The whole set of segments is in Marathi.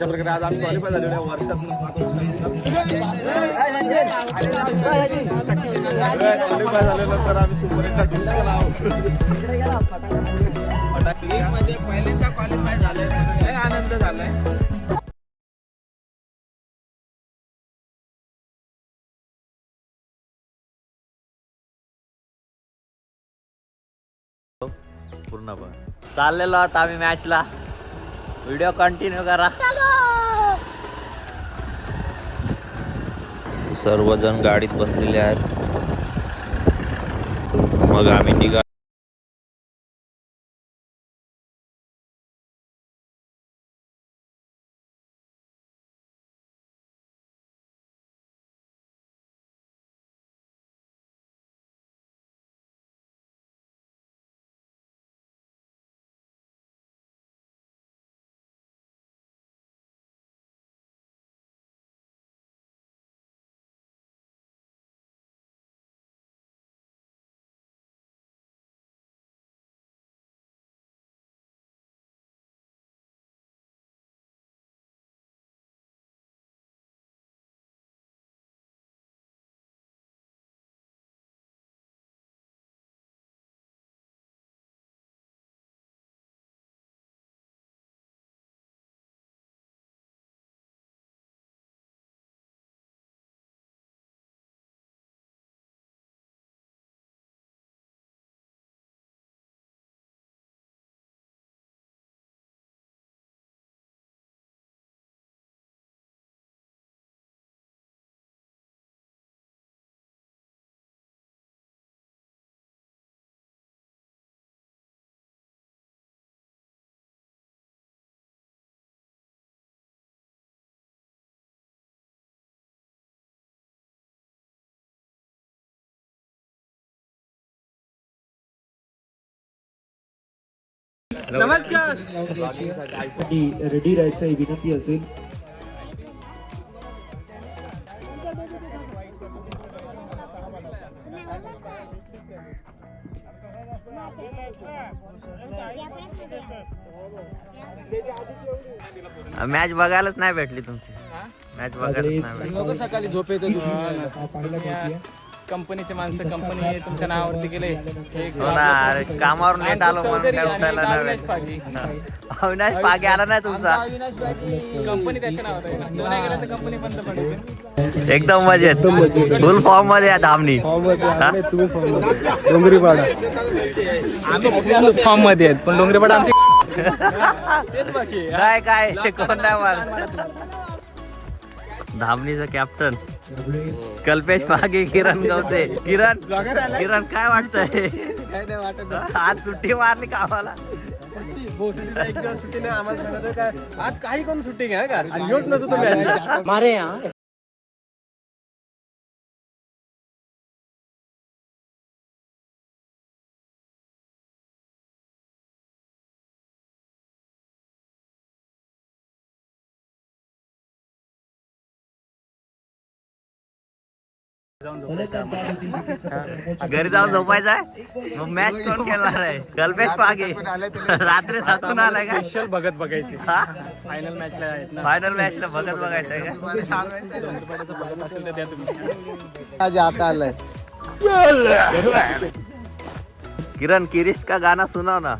अशा प्रकारे आज आम्ही क्वालिफाय झालेलो आहे वर्षात क्वालिफाय झालेलो तर आम्ही सुपर एकटा दुसरं नाव मध्ये पहिल्यांदा क्वालिफाय झाले लय आनंद झालाय. पूर्ण पण चाललेलो आता आम्ही मॅचला. व्हिडिओ कंटिन्यू करा. सर्वजण गाडीत बसलेले आहेत. मग आम्ही निघा. नमस्कार. रेडी राहायचं ही विनंती असेल. मॅच बघायलाच नाही भेटली तुमची. मॅच बघायलाच नाही भेटली. सकाळी झोप येतो. कंपनीचे माणसं कंपनी तुमच्या नावावरती गेले. कामावर लेट आलो म्हणून काय उठायला नाही. अविनाश पागे आला नाही तुमचा. कंपनी त्याच्या नावावर आहे. तो नाही गेला तर कंपनी बंद पडेल. एकदम मजेत. फुल फॉर्म मध्ये आहे धामणी. डोंगरीपाडा आम्ही फॉर्म मध्ये आहेत पण डोंगरीपाडा आमची काय काय कोण नाही मार. धामणीचा कॅप्टन कल्पेश पागे, किरण गवते. किरण काय वाटतंय? आज सुट्टी मारली कामाला. एक दिवस सुट्टी नाही आम्हाला सांगत काय आज काही कोण सुट्टी घ्या का आणि ह्योच नसतो तुम्ही मारे. घरी जाऊन झोपायचं आहे. मग मॅच कोण खेळणार आहे? कल्पेश पागे रात्री थकून आलाय का? स्पेशल भगत बघायची फायनल मॅचला आहेत ना. फायनल मॅचला भगत बघायचंय का? भगत असेल तर द्या तुम्ही. आज आता आलाय. किरण किरीश का गाना सुनाव ना.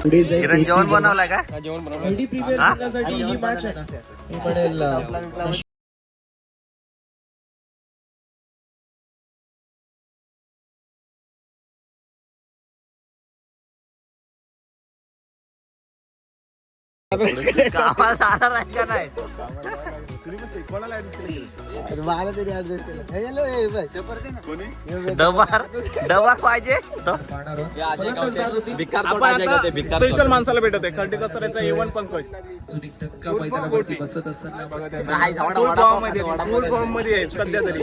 किरण जेवण बनवलाय का? जेवण बनवलं. कामाला जाणार आहे का नाही? मला तरी ऍडजस्ट केलं. डबार पाहिजे. स्पेशल माणसाला भेटत आहे. खर्डीकर सरांचा A1 पंकज फुल फॉर्म मध्ये आहे सध्या तरी.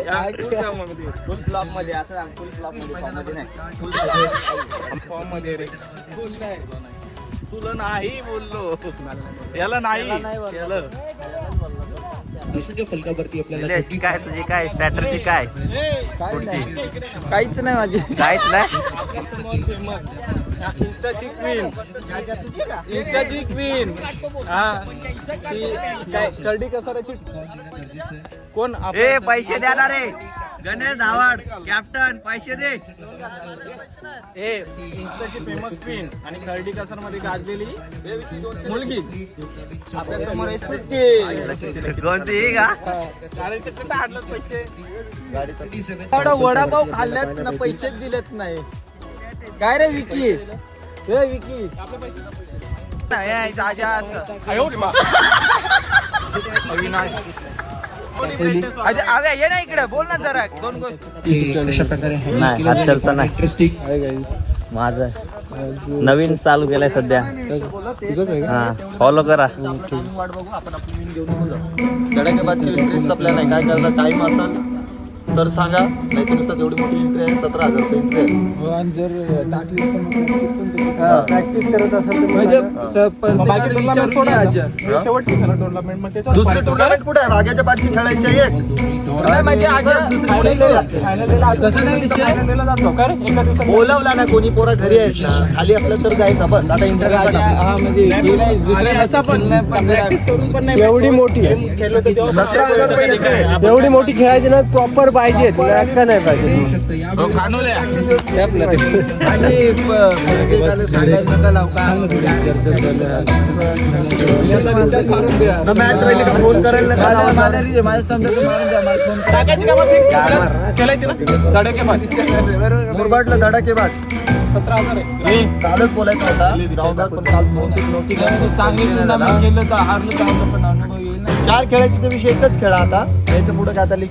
फुल ब्लॉक मध्ये असं फुल ब्लॉक मध्ये फॉर्म मध्ये रे. तुला नाही बोललो याला नाही असंख्य फलकावरती आपल्याला निलेश काय तुझी काय स्ट्रॅटर्जी काय पुढची काहीच नाही माझी. काहीच नाही फेमस इंस्टाची क्वीन, इंस्टाची क्वीन. हा ती काय कर्डी कसाराची कोण ए पैसे द्या रे गणेश धावाड कॅप्टन पैसे दे. ए इंस्टाची फेमस क्वीन आणि कर्डी कसर मध्ये गाजलेली मुलगी आपल्या समोर आहे सुट्टी. कोणती ही का एवढा वडापाव खाल्ल्यात ना पैसेच दिलेत नाही. काय रे विकी, हे विकी अविनाश अरे ये ना इकडे बोल ना जरा दोन गोष्टी. अशा प्रकारे नाही हर्षलचा नाही इंटरेस्टिंग माझं नवीन चालू केलंय सध्या. हा फॉलो करा. धडाकेबादची ट्रिप्स आपल्याला काय करता टाइम असेल तर सांगा, नाही तर नुसतं तेवढी मोठी एंट्री आहे 17,000 रुपये एंट्री आहे. प्रॅक्टिस करत असेल दुसरी टुर्नामेंट कुठे आहे? भाग्याच्या पाठची खेळायची आहे एक. बोलावला ना कोणी, पोरा घरी आहेत ना, खाली असलं तर जायचं बस. आता इंटरव्ह्यू एवढी मोठी 17,000 रुपये entry आहे. एवढी मोठी खेळायची ना प्रॉपर पाहिजे नाही पाहिजे. मॅच राहिली का फोन करायला मुरबाडला धडाकेबाज 17,000 कालच बोलायचं होता ग्राउंडवर, पण काल 2-3 नव्हती. चांगली टुर्नामेंट केलं तर हारलं तर आपलं पण अनुभव येईल ना. 4 खेळायचे विषय एकच खेळा आता, याच्या पुढे काय आता लीग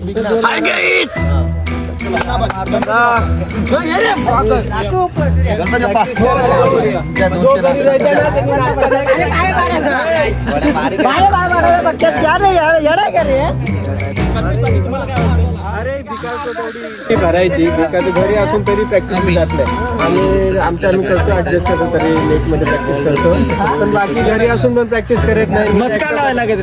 भरायची घरी असून तरी प्रॅक्टिस जात नाही आणि आमच्या आम्ही करतो ऍडजस्ट करतो तरी लेट मध्ये प्रॅक्टिस करतो, पण बाकी घरी असून पण प्रॅक्टिस करत नाही. मचका लावायला लागायचं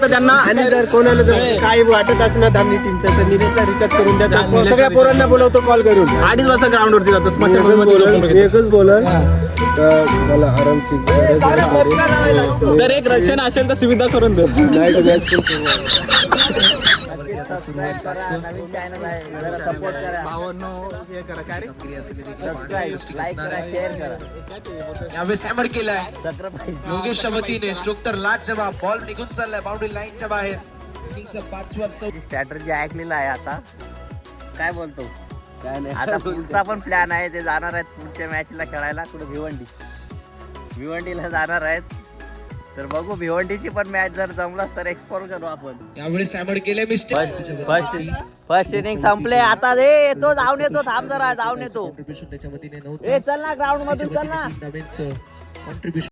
त्यांना. आणि जर कोणाला जर काही वाटत असं ना धामणी टीमचं तर निलेशला रिचार्ज करून द्या. सगळ्या पोरांना बोलवतो कॉल करून. 2:30 वाजता ग्राउंड वरती जातो. एकच बोलत मला आरामची तर एक रक्षण असेल तर सुविधा करून दे. यावेळेस हॅमर केलाय योगेशच्या वतीने. स्ट्रोक्टर लाच जवाब, बॉल निघून चाललाय बाउंड्री लाईनच्या बाहेर. स्ट्रॅटर्जी ऐकलेला आहे आता. काय बोलतो आता पुढचा पण प्लॅन आहे. ते जाणार आहेत पुढच्या मॅचला खेळायला कुठे भिवंडीला जाणार आहेत. तर बघू भिवंडीची पण मॅच जर जमलास तर एक्सप्लोर करू आपण. यावेळेस हॅमर केलाय मिस्टेक. फर्स्ट इनिंग संपले आता. रे येतो जाऊन येतो, थांब जरा जाऊन येतो. त्याच्या वतीने ए चल ना ग्राउंड मधून चल ना. कॉन्ट्रीब्युशन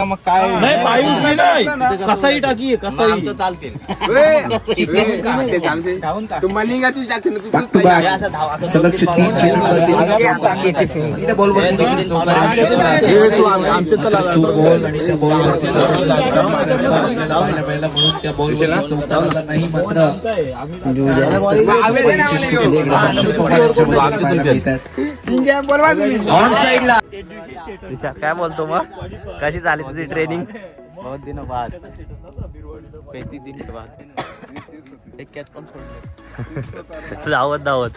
मग काय नाही पायूस नाही कसाही टाकी कसाही चालतील मलिंगाची टाकते ना Back to back. सलग चिठ्ठी इथे बॉल आमचे चला नाही मात्र ऑन साइडला काय बोलतो मग कशी झाली तुझी ट्रेनिंग बहुत दिनों बाद 35 दिन के बाद एक कॅच पण सोडले धावत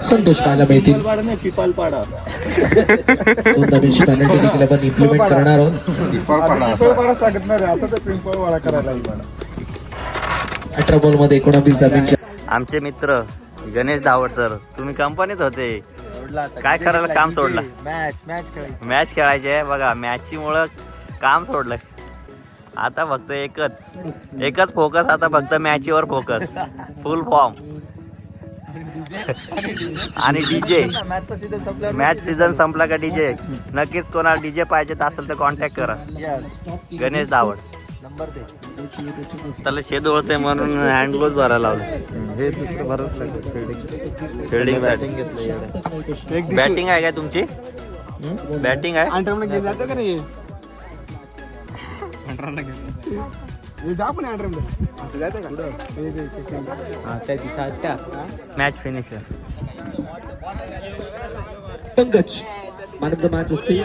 संतोष पाहायला मिळतील पिपालपाडा दोन नवीन पेनल्टी देखील आपण इम्प्लिमेंट करणार आहोत. सांगणार आता तर पिंपळवाडा करायला 18 बॉल मध्ये 19 धावांची आमचे मित्र गणेश धावड सर तुम्ही कंपनीत होते काय करायला काम सोडलं मॅच खेळायचे बघा मॅचची मुळे काम सोडलंय आता फक्त एकच फोकस आता फक्त मॅचीवर फोकस फुल फॉर्म आणि डीजे मॅच सीझन संपला का डीजे नक्कीच कोणाला डीजे पाहिजे असेल तर कॉन्टॅक्ट करा गणेश धावड त्याला शेद ओळते म्हणून हँड ग्लोव्ह भरायला लावलं हे दुसरं भरत फिल्डिंग साठी बॅटिंग आहे काय तुमची बॅटिंग आहे अंडरला घेऊन जातो का रे अंडरला घेऊन जा पण अंडरला जातो का हा त्या तिथं त्या match finisher Pankaj man of the match असतील.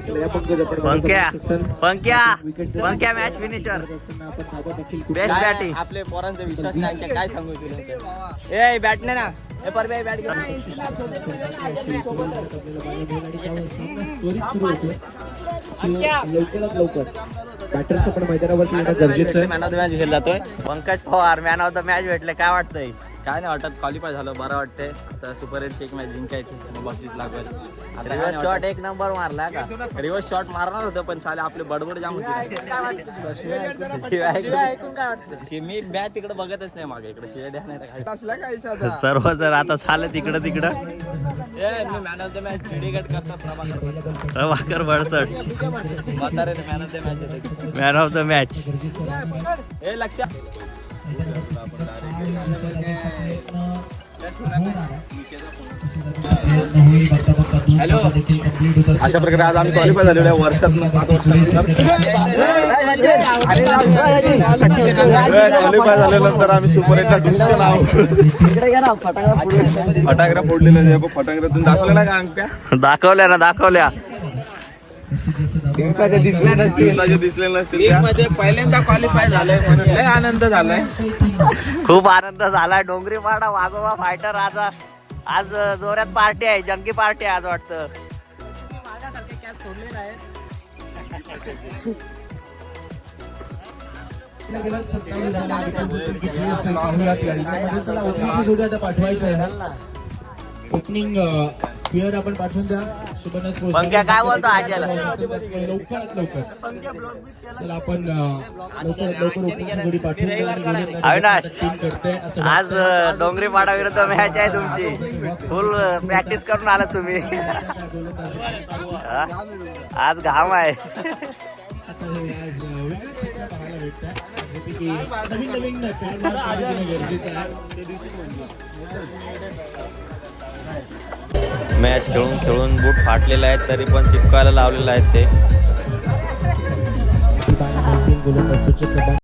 चला, या पंकज आपण man of the match असेल. पंक्या मॅच फिनिशर आपण नावं देखील बेस्ट बॅटिंग आपले पोरांचा विश्वास नाही काय सांगू तुला ए बॅट नाही ना ए पर बॅट त्वरित सुरू होतो. लवकरात लवकर बॅटर्स आपण मैदानावरती येणं गरजेचं आहे. मॅन ऑफ द मॅच घेतला जातोय Pankaj Pawar man of the match भेटले काय वाटतंय काय नाही वाटत क्वालिफाय झालं बरं वाटतंय आता सुपर एट एक मॅच जिंकायची मग बक्षीस लागेल रिव्हर्स शॉट एक नंबर मारला का रिव्हर्स शॉट मारणार होतं पण चालेल आपले बडबड जाम होती मी बॅट तिकडे बघतच नाही मागे इकडे शिवाय द्या नाही सर्व जर आता झालं तिकडं man of the match dedicate करतात प्रभाकर बडसट म्हातारे man of the match man of the match हे लक्षात हॅलो अशा प्रकारे आज आम्ही क्वालिफाय झालेलो आहे वर्षात 5 वर्षानंतर क्वालिफाय झाल्यानंतर आम्ही सुपर एटला डुसकं नाव फटाकड्या फोडलेल्या फटाकड्यातून दाखवलं ना का अंक्या दाखवल्या दिवसाचे दिसले नसतील मध्ये पहिल्यांदा क्वालिफाय झालंय म्हणून लय आनंद झालाय खूप आनंद झाला डोंगरीपाडा वाघोबा फायटर आज जोरात पार्टी आहे जंगी पार्टी आहे आज वाटतं पाठवायचं आहे ओपनिंग प्लेअर आपण पाठवून द्या सुबर्णस पंक्या काय बोलतो आज्याला लवकरात लवकर चला आपण लवकरात लवकर ओपनिंगची जोडी पाठवून द्या. अविनाश टीम करते असं आज डोंगरीपाडा विरुद्ध मॅच आहे तुमची फुल प्रॅक्टिस करून आला तुम्ही हा? आज घाम आहे नवीन नवीन गरजेचं आहे. मॅच खेळून बूट फाटलेले आहेत तरी पण चिपकायला लावलेले आहेत ते गोलंदाज सूचक क्रमांक